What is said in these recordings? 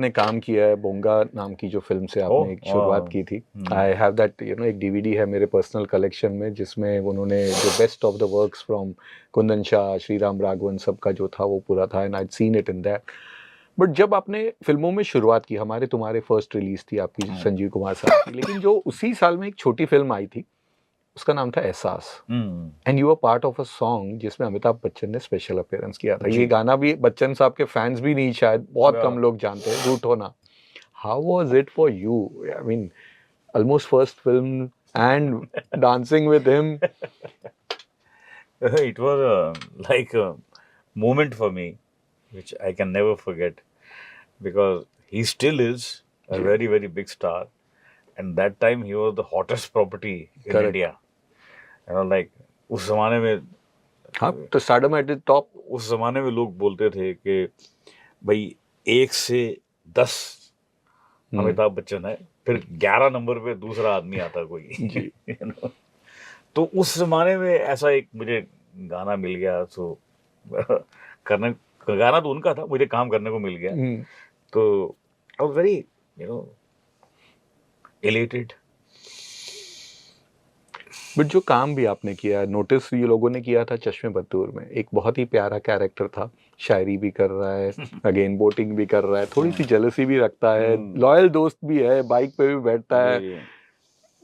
आपने काम किया है बोंगा नाम की जो फिल्म से आपने एक शुरुआत की थी, आई हैव दैट एक डीवीडी है मेरे पर्सनल कलेक्शन में जिसमें उन्होंने जो best of the works from Kundan Shah, Shriram Raghavan सबका जो था वो पूरा था, and I seen it in that. But जब आपने फिल्मों में शुरुआत की, हमारे तुम्हारे फर्स्ट रिलीज थी आपकी संजीव कुमार साहब की, लेकिन जो उसी साल में एक छोटी फिल्म आई थी उसका नाम था Ehsaas, and you are part of a song जिसमें अमिताभ बच्चन ने स्पेशल अपीयरेंस किया था। ये गाना भी बच्चन साहब के फैंस भी नहीं, शायद बहुत कम लोग जानते हैं, रूट होना। How was it for you? I mean almost first film and dancing with him. It was like a moment for me which I can never forget because he still is a very, very big star. And that time he was the hottest property in Correct. India. Like उस जमाने में, हाँ, तो stardom at the top. उस जमाने में लोग बोलते थे कि भाई 1 से 10 अमिताभ बच्चन है, फिर 11 नंबर पे दूसरा आदमी आता कोई। तो उस जमाने में ऐसा एक मुझे गाना मिल गया, तो करने गाना तो उनका था, मुझे काम करने को मिल गया, तो I was very elated. But जो काम भी आपने किया, नोटिस ये लोगों ने किया था चश्मे बद्दूर में, एक बहुत ही प्यारा कैरेक्टर था, शायरी भी कर रहा है, अगेन बोटिंग भी कर रहा है, थोड़ी सी जेलसी भी रखता है, लॉयल दोस्त भी है, बाइक पे भी बैठता है।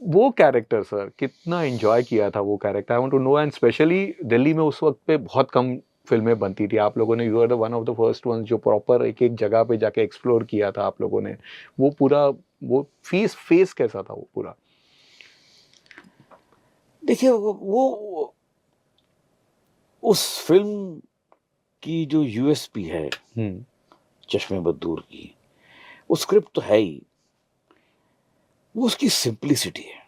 वो कैरेक्टर सर कितना एंजॉय किया था वो character, I want to know. And specially Delhi में उस वक्त पे बहुत कम फिल्में बनती थी, आप लोगों ने, you are the one of the first ones जो प्रॉपर एक एक जगह पे जाके एक्सप्लोर किया था आप लोगों ने। वो पूरा वो फेस कैसा था वो पूरा? देखिए वो उस फिल्म की जो यूएसपी है चश्मे बद्दूर की, वो स्क्रिप्ट तो है ही, वो उसकी सिंप्लिसिटी है।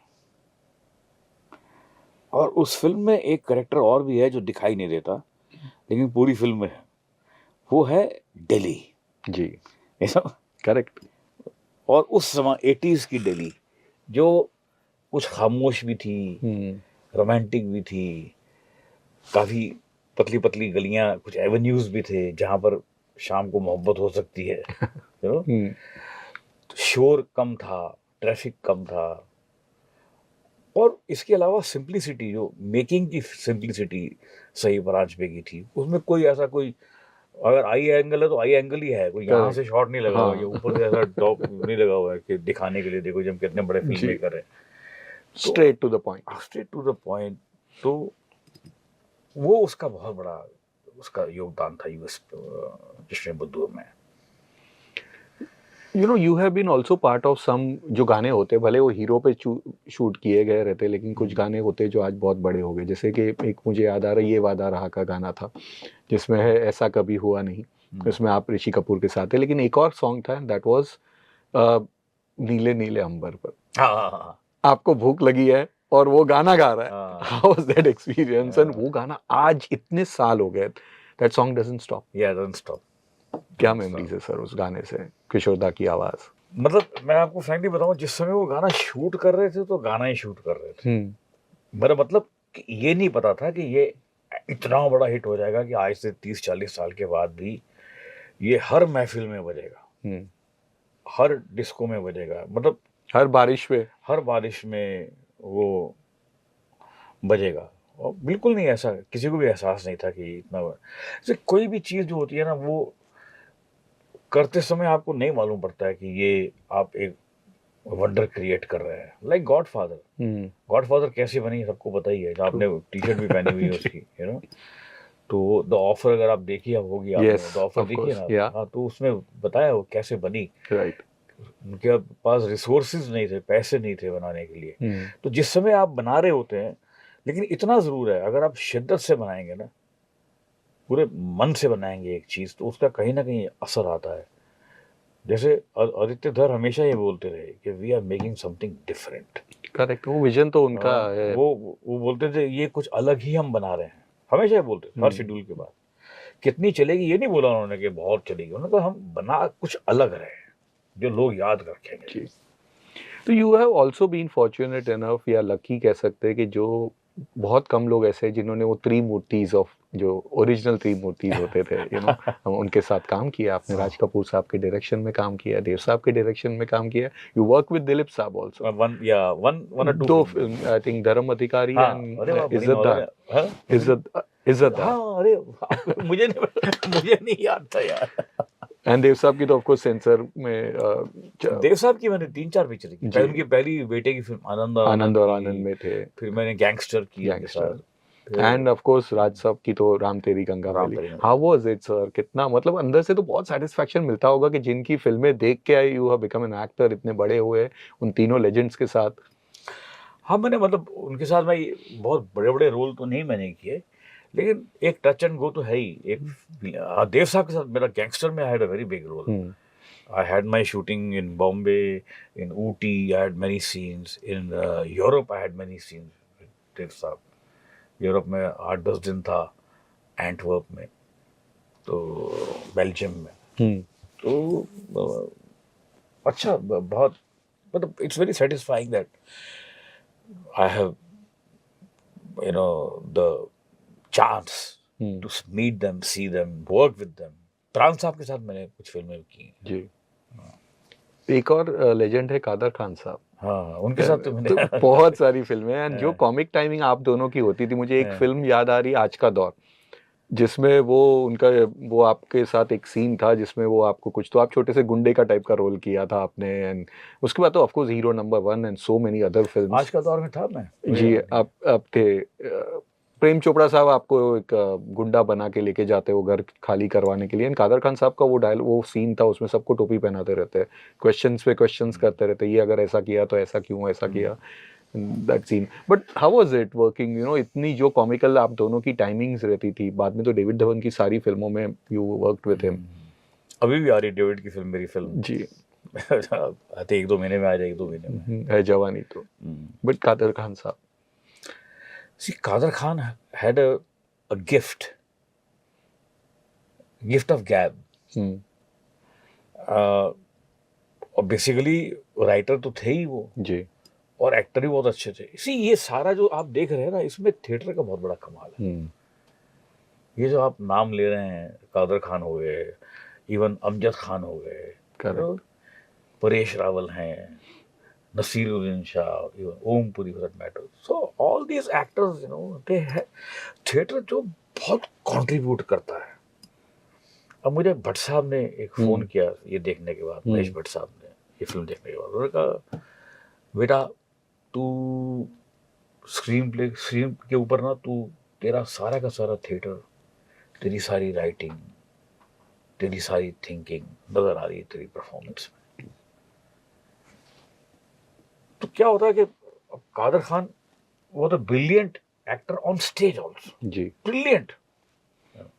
और उस फिल्म में एक कैरेक्टर और भी है जो दिखाई नहीं देता लेकिन पूरी फिल्म में है, वो है दिल्ली जी। करेक्ट। और उस समय 80s की दिल्ली जो कुछ खामोश भी थी, रोमांटिक भी थी, काफी पतली पतली गलियां, कुछ एवेन्यूज भी थे जहां पर शाम को मोहब्बत हो सकती है, तो शोर कम था, ट्रैफिक कम था, और इसके अलावा सिंप्लिसिटी, जो मेकिंग की सिंप्लिसिटी सही वाजपेयी की थी। उसमें कोई ऐसा कोई, अगर आई एंगल है तो आई एंगल ही है, कोई यहाँ से शॉट नहीं लगा हुआ, या ऊपर से ऐसा टॉप नहीं लगा हुआ है कि दिखाने के लिए देखो जब कितने बड़े फिल्म मेकर है। Straight to the point, straight to the point. तो वो उसका बहुत बड़ा उसका योगदान था यूएस चश्मे बद्दूर में। You know you have been also part of some, जो गाने होते भले वो हीरो पे शूट किए गए रहते, लेकिन कुछ गाने होते जो आज बहुत बड़े हो गए, जैसे कि एक मुझे याद आ रहा है, ये वादा रहा का गाना था जिसमें है ऐसा कभी हुआ नहीं, उसमें आप ऋषि कपूर के साथ है, लेकिन एक और सॉन्ग था दैट वाज नीले नीले अंबर पर। आपको भूख लगी है और वो गाना गा रहा है, how was that experience? And वो गाना आज इतने साल हो गए, दैट सॉन्ग डजंट स्टॉप। या डजंट स्टॉप। क्या मेमोरीज है सर उस गाने से, किशोरदा की आवाज? मतलब मैं आपको फ्रैंकली बताऊं, जिस समय वो गाना शूट कर रहे थे तो गाना ही शूट कर रहे थे। मेरा मतलब कि ये नहीं पता था कि ये इतना बड़ा हिट हो जाएगा कि आज से 30-40 साल के बाद भी ये हर महफिल में बजेगा, हर डिस्को में बजेगा, मतलब हर बारिश में वो बजेगा। और बिल्कुल नहीं, ऐसा किसी को भी एहसास नहीं था कि इतना जैसे कोई भी चीज़ जो होती है ना, वो करते समय आपको नहीं मालूम पड़ता है कि ये आप एक वंडर क्रिएट कर रहे हैं। लाइक गॉडफादर कैसे बनी सबको पता ही है, आपने टी शर्ट भी पहनी हुई है उसकी, तो द ऑफर अगर आप देखिए होगी, आपने द ऑफर देखिए ना, हाँ, तो उसमें बताया वो कैसे बनी। राइट। उनके पास रिसोर्सेज नहीं थे, पैसे नहीं थे बनाने के लिए। तो जिस समय आप बना रहे होते हैं, लेकिन इतना जरूर है, अगर आप शिद्दत से बनाएंगे ना, पूरे मन से बनाएंगे एक चीज, तो उसका कहीं ना कहीं असर आता है। जैसे आदित्य धर हमेशा ये बोलते रहे कि we are making something different. Correct, वो विजन तो उनका है। वो बोलते थे ये कुछ अलग ही हम बना रहे हैं, हमेशा ये बोलते थे हर शेड्यूल के बाद। कितनी चलेगी ये नहीं बोला उन्होंने कि बहुत चलेगी, उन्होंने कहा हम बना कुछ अलग रहे जो लोग याद रखेंगे। तो you have also been fortunate enough या लकी कह सकते हैं कि जो बहुत कम लोग ऐसे हैं जिन्होंने वो 3 मूर्तिज ऑफ जो ओरिजिनल त्रिमूर्तिज होते थे, यू नो, हम उनके साथ काम किया। आपने राज कपूर साहब के डायरेक्शन में काम किया, देव साहब के डायरेक्शन में काम किया। यू वर्क विद दिलीप साहब आल्सो। वन और टू दो फिल्म। फिल्म, आई थिंक धर्म अधिकारी हाँ, एंड अरे वाह, बड़ी नॉलेज इज्जतदार। है। हाँ, इज्जतदार। हाँ, अरे मुझे नहीं मुझे नहीं याद था यार। एंड देव साहब की तो ऑफ कोर्स सेंसर में देव साहब की मैंने 3-4 पिक्चर की। जी। पहले उनकी पहली बेटे की फिल्म आनंद और आनंद और आनंद की, में थे, फिर मैंने गैंगस्टर की उनके गैंगस्टर। साथ। एंड ऑफ कोर्स राज साहब की तो राम तेरी गंगा राम मैली। तेरी Ganga. How was it sir? कितना मतलब अंदर से तो बहुत सेटिस्फैक्शन मिलता होगा कि जिनकी फिल्में देख के आई, you have become an actor, इतने बड़े हुए उन तीनों लेजेंड्स के साथ। हाँ, मैंने मतलब उनके साथ मैं बहुत बड़े-बड़े रोल तो नहीं मैंने किए, लेकिन एक टच एंड गो तो है ही। एक देव साहब के साथ मेरा गैंगस्टर में I had a very big role. I had my shooting in Bombay, in Ooty. I had many scenes in Europe. I had many scenes with Dev साहब। यूरोप में 8-10 दिन था, एंटवर्प में, तो बेल्जियम में। तो अच्छा, बहुत मतलब it's very satisfying that I have the chance to meet them, see them, work with them. Pran sahab के साथ मैंने कुछ फिल्में की हैं। जी। एक और लेजेंड है कादर खान साहब। हाँ, उनके साथ तो मैंने तो बहुत सारी फिल्में हैं, एंड जो कॉमिक टाइमिंग आप दोनों की होती थी, मुझे एक फिल्म याद आ रही है, आज का दौर, जिसमें वो उनका, वो आपके साथ एक सीन था जिसमें वो आपको कुछ, तो आप छोटे से गुंडे का टाइप का रोल किया था आपने, एंड उसके बाद तो of course hero number 1 and so many other films. आज का दौर में था मैं। जी, आप थे। प्रेम चोपड़ा साहब आपको एक गुंडा बना के लेके जाते हो घर खाली करवाने के लिए, एंड कादर खान साहब का वो सीन था, उसमें सबको टोपी पहनाते रहते, क्वेश्चंस पे क्वेश्चंस करते रहते, ये अगर ऐसा किया तो ऐसा क्यों ऐसा किया, that scene. But how was it working, you know, इतनी जो कॉमिकल आप दोनों की टाइमिंग्स रहती थी। बाद में तो डेविड धवन की सारी फिल्मों में यू वर्कड विद हिम। अभी भी आ रही डेविड की फिल्म, मेरी फिल्म जी। आते 1-2 महीने में आ जाए, 1-2 महीने में। है जवानी तो। बट कादर खान साहब, See, Kader Khan had a gift of gab. और बेसिकली राइटर तो थे ही वो, जी, और एक्टर भी बहुत अच्छे थे। इसी ये सारा जो आप देख रहे हैं ना, इसमें थिएटर का बहुत बड़ा कमाल है। ये जो आप नाम ले रहे हैं, कादर खान हो गए, इवन अमजद खान हो गए, परेश रावल हैं, Nasiruddin Shah, even Om Puri for that matter. So all these actors, they have theatre जो बहुत कंट्रीब्यूट करता है। अब मुझे भट्ट साहब ने एक फोन किया ये देखने के बाद, महेश भट्ट साहब ने ये फिल्म देखने के बाद, उन्होंने कहा बेटा तू स्क्रीन के ऊपर ना, तू तेरा सारा का सारा थिएटर, तेरी सारी राइटिंग, तेरी सारी थिंकिंग नजर आ रही है तेरी परफॉर्मेंस में। तो क्या होता है कि Kader Khan was a brilliant actor on stage also. Ji, Brilliant.